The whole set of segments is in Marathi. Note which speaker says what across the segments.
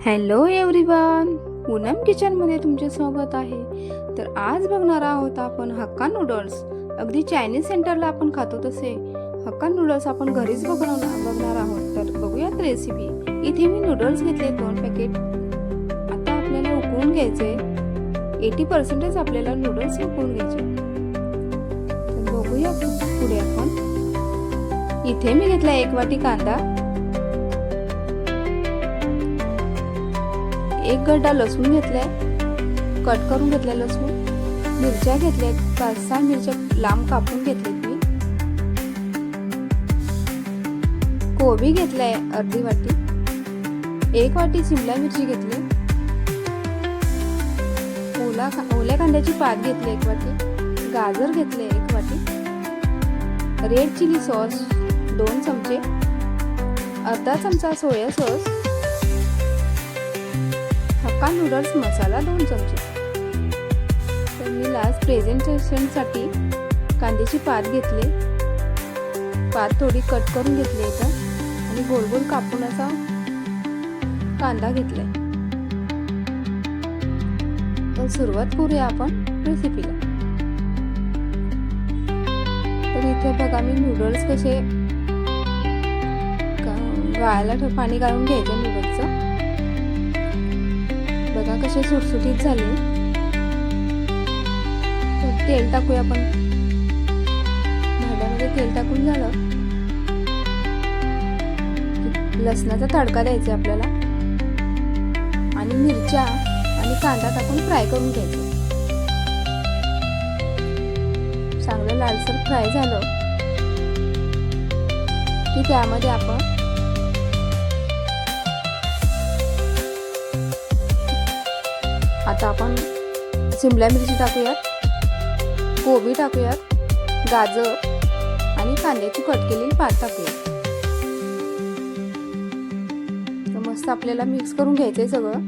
Speaker 1: हॅलो एव्हरीवन, पूनम किचनमध्ये तुमचे स्वागत आहे। तर आज बघणार आहोत आपण हक्का नूडल्स। अगदी चायनीज सेंटरला आपण खातो तसे हक्का नूडल्स आपण घरीच बघणार आहोत। तर बघूयात रेसिपी। इथे मी नूडल्स घेतले 2 पॅकेट। आता आपल्याला उकळून घ्यायचे। 80% आपल्याला नूडल्स उकळून घ्यायचे। तर बघूया पुढे आपण। इथे मी घेतला 1 वाटी कांदा, 1 गड्डा लसूण घेतलाय, कट करून घेतलाय लसूण। मिरच्या घेतल्या 5-6 मिरच्या लांब कापून घेतल्यात मी। कोबी घेतलाय अर्धी वाटी, 1 वाटी शिमला मिरची घेतली, ओल्या कांद्याची पात घेतली 1 वाटी, गाजर घेतले 1 वाटी, रेड चिली सॉस 2 चमचे, अर्धा चमचा सोया सॉस, हक्का नूडल्स मसाला 2 चमचे। तर मी लास्ट प्रेझेंटेशनसाठी कांद्याची पात घेतली, पात थोडी कट करून घेतली इथं आणि गोल गोल कापून असा कांदा घेतलाय। तर सुरुवात करूया आपण रेसिपीला। तर इथे बघा मी नूडल्स कसे गाळायला पाणी गाळून घ्यायचे नूडल्सचं। बघा कसे सुटसुटीत झाले। तर तेल टाकूया आपण। भांड्यामध्ये तेल टाकून झालं लसणाचा तडका द्यायचा आपल्याला आणि मिरच्या आणि कांदा टाकून फ्राय करून घ्यायचं। चांगलं लालसर फ्राय झालं की त्यामध्ये आपण आता आपण शिमला मिरची टाकूयात, कोबी टाकूयात, गाजर आणि कांद्याची कट केलेली पात टाकूयात। तर मस्त आपल्याला मिक्स करून घ्यायचंय सगळं।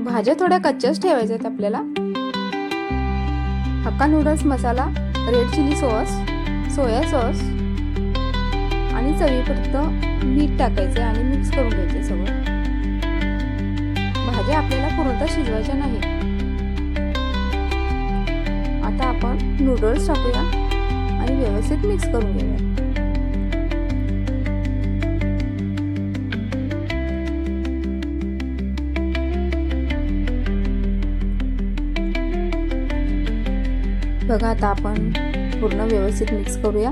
Speaker 1: भाज्या थोड्या कच्च्याच ठेवायच्या आहेत आपल्याला। Hakka noodles masala, red chilli sauce, soya sauce आणि चवीपुरतं मीठ टाकायचे आणि मिक्स करून घ्यायचे सगळं। भाज्या आपल्याला पूर्णतः शिजवायच्या नाही। आता आपण नूडल्स टाकूया आणि व्यवस्थित मिक्स करून घेऊया। बघा आता आपण पूर्ण व्यवस्थित मिक्स करूया।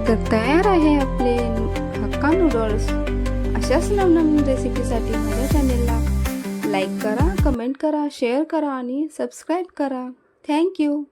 Speaker 1: तर तयार आहे आपले हक्का नूडल्स। अशाच नवनवीन रेसिपीसाठी माझ्या चॅनेलला लाईक करा, कमेंट करा, शेअर करा आणि सबस्क्राईब करा। थँक्यू।